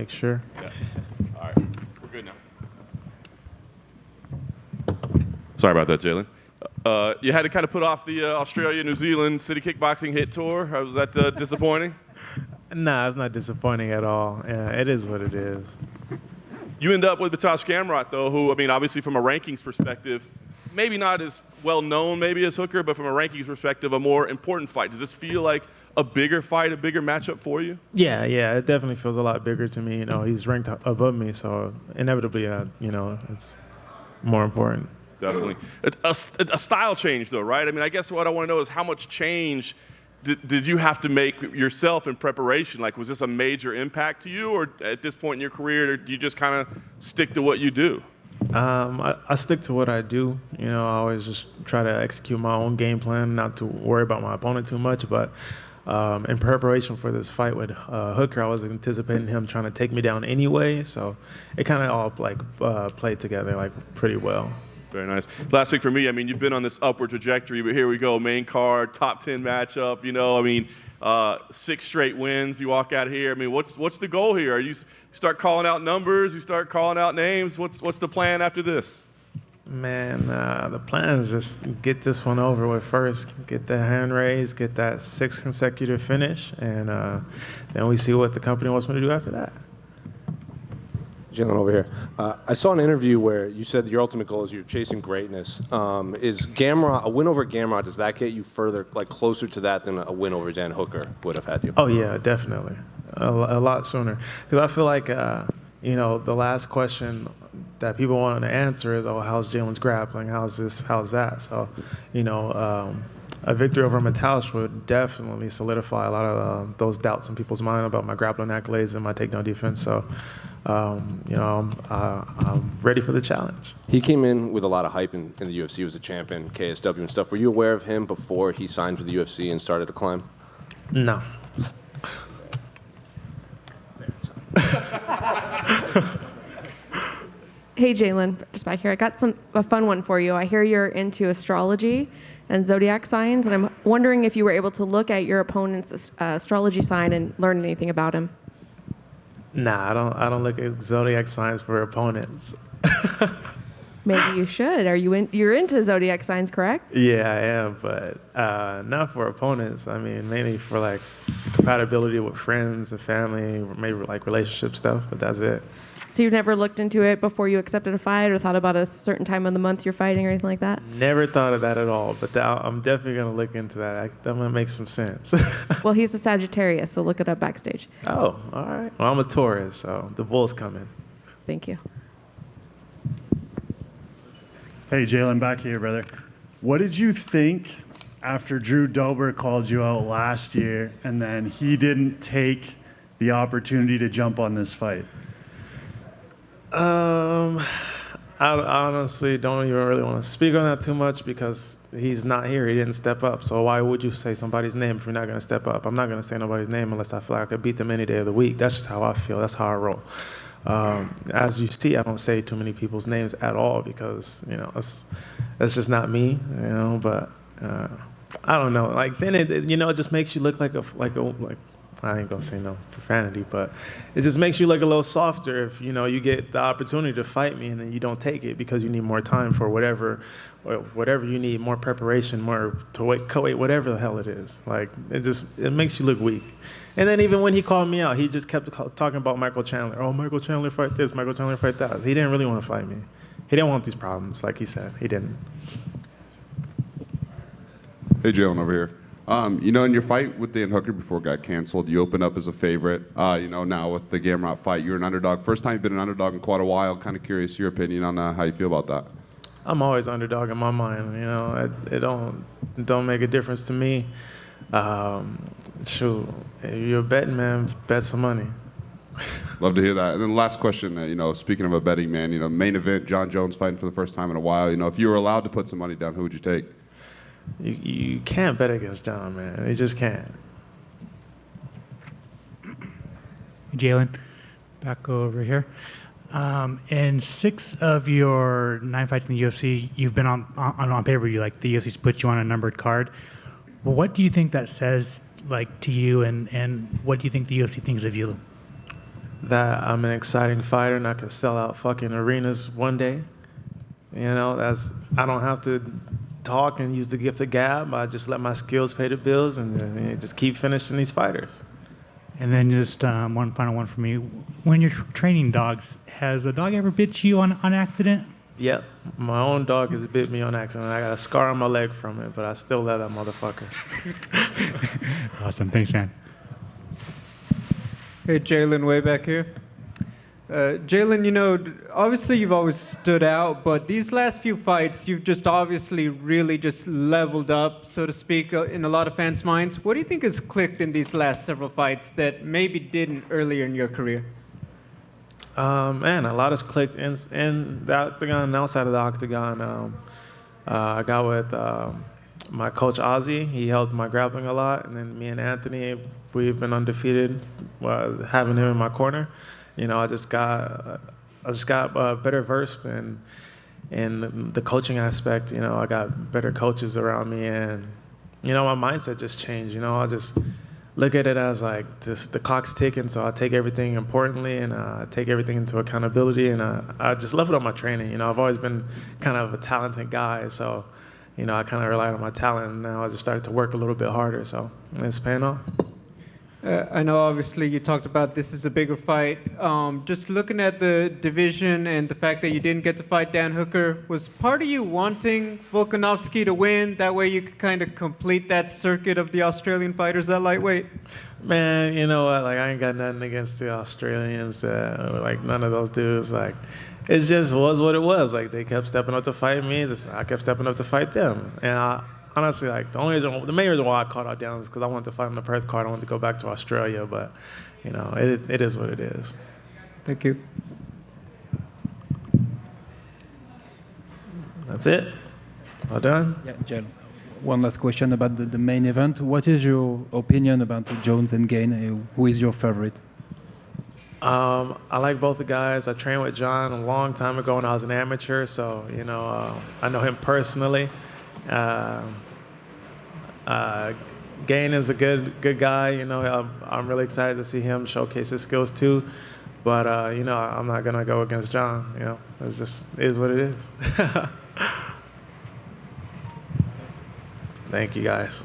make sure. Yeah. All right, we're good now. Sorry about that, Jalin. You had to kind of put off the Australia, New Zealand City Kickboxing Hit Tour. Was that disappointing? Nah, it's not disappointing at all. Yeah, it is what it is. You end up with Mateusz Gamrot, though, who, I mean, obviously from a rankings perspective, maybe not as well known maybe as Hooker, but from a rankings perspective, a more important fight. Does this feel like a bigger fight, a bigger matchup for you? Yeah, it definitely feels a lot bigger to me. You know, he's ranked above me, so inevitably, you know, it's more important. Definitely. A style change, though, right? I mean, I guess what I want to know is how much change did you have to make yourself in preparation? Like, was this a major impact to you, or at this point in your career, do you just kind of stick to what you do? I stick to what I do. You know, I always just try to execute my own game plan, not to worry about my opponent too much. But in preparation for this fight with Hooker, I was anticipating him trying to take me down anyway. So it kind of all like played together like pretty well. Very nice. Last thing for me, I mean, you've been on this upward trajectory, but here we go, main card, top 10 matchup, you know, I mean, 6 straight wins, you walk out here. I mean, what's the goal here? Are you start calling out numbers, you start calling out names? What's the plan after this? Man, the plan is just get this one over with first, get the hand raised, get that 6th consecutive finish, and then we see what the company wants me to do after that. Jalin, over here. I saw an interview where you said your ultimate goal is you're chasing greatness. Is Gamrot, a win over Gamrot, does that get you further, like closer to that than a win over Dan Hooker would have had you? Oh yeah, definitely, a lot sooner. Because I feel like, you know, the last question that people want to answer is, oh, how's Jalen's grappling? How's this? How's that? So, you know, a victory over Mateusz would definitely solidify a lot of those doubts in people's mind about my grappling accolades and my takedown defense. So, you know, I'm ready for the challenge. He came in with a lot of hype in the UFC. He was a champion, KSW and stuff. Were you aware of him before he signed for the UFC and started to climb? No. Hey, Jalin, just back here. I got a fun one for you. I hear you're into astrology and zodiac signs, and I'm wondering if you were able to look at your opponent's astrology sign and learn anything about him. Nah, I don't look at zodiac signs for opponents. Maybe you should. You're into zodiac signs, correct? Yeah, I am, but not for opponents. I mean, mainly for like compatibility with friends and family, maybe like relationship stuff, but that's it. So you've never looked into it before you accepted a fight or thought about a certain time of the month you're fighting or anything like that? Never thought of that at all, but I'm definitely going to look into that. That might make some sense. Well, he's a Sagittarius, so look it up backstage. Oh, all right. Well, I'm a Taurus, so the bull's coming. Thank you. Hey, Jalin, back here, brother. What did you think after Drew Dober called you out last year and then he didn't take the opportunity to jump on this fight? I honestly don't even really want to speak on that too much because he's not here. He didn't step up. So why would you say somebody's name if you're not going to step up? I'm not going to say nobody's name unless I feel like I could beat them any day of the week. That's just how I feel. That's how I roll. As you see, I don't say too many people's names at all because, you know, that's just not me, you know, but I don't know. Like, then it you know, it just makes you look like I ain't gonna say no profanity, but it just makes you look a little softer if, you know, you get the opportunity to fight me and then you don't take it because you need more time for whatever you need, more preparation, more to wait, whatever the hell it is. Like, it makes you look weak. And then even when he called me out, he just kept talking about Michael Chandler. Oh, Michael Chandler fight this, Michael Chandler fight that. He didn't really want to fight me. He didn't want these problems, like he said. He didn't. Hey, Jalin, over here. You know, in your fight with Dan Hooker before it got canceled, you opened up as a favorite. You know, now with the Gamrot fight, you're an underdog. First time you've been an underdog in quite a while. Kind of curious your opinion on how you feel about that. I'm always underdog in my mind. You know, it don't make a difference to me. Shoot, if you're a betting man, bet some money. Love to hear that. And then last question, you know, speaking of a betting man, you know, main event, Jon Jones fighting for the first time in a while. You know, if you were allowed to put some money down, who would you take? You can't bet against Jon, man. You just can't. Jalin, back over here. In 6 of your 9 fights in the UFC, you've been on pay-per-view. Like, the UFC's put you on a numbered card. Well, what do you think that says, like, to you, and what do you think the UFC thinks of you? that I'm an exciting fighter and I can sell out fucking arenas one day. You know, I don't have to talk and use the gift of gab. I just let my skills pay the bills and just keep finishing these fighters. And then just one final one for me. When you're training dogs, has a dog ever bit you on accident? Yep, my own dog has bit me on accident. I got a scar on my leg from it, but I still love that motherfucker. Awesome. Thanks, man. Hey, Jalin, way back here. Jalin, you know, obviously you've always stood out, but these last few fights, you've just obviously really just leveled up, so to speak, in a lot of fans' minds. What do you think has clicked in these last several fights that maybe didn't earlier in your career? Man, a lot has clicked in the octagon and outside of the octagon. I got with my coach Ozzy. He helped my grappling a lot, and then me and Anthony, we've been undefeated, having him in my corner. You know, I just got better versed in the coaching aspect. You know, I got better coaches around me, and you know, my mindset just changed. You know, I just look at it as like just the clock's ticking, so I take everything importantly and take everything into accountability, and I just leveled up my training. You know, I've always been kind of a talented guy, so you know, I kind of relied on my talent, and now I just started to work a little bit harder, so it's paying off. I know obviously you talked about this is a bigger fight. Just looking at the division and the fact that you didn't get to fight Dan Hooker, was part of you wanting Volkanovski to win? That way you could kind of complete that circuit of the Australian fighters at lightweight? Man, you know what? Like, I ain't got nothing against the Australians. Like, none of those dudes. Like, it just was what it was. Like, they kept stepping up to fight me. I kept stepping up to fight them. And honestly, like, the main reason why I called out Dan is because I wanted to fight on the Perth card. I wanted to go back to Australia. But, you know, it is what it is. Thank you. That's it. All done? Yeah, Jel. One last question about the main event. What is your opinion about Jones and Gane? Who is your favorite? I like both the guys. I trained with John a long time ago when I was an amateur, so you know I know him personally. Gane is a good guy. You know, I'm really excited to see him showcase his skills too. But you know, I'm not gonna go against John. You know, it is what it is. Thank you guys.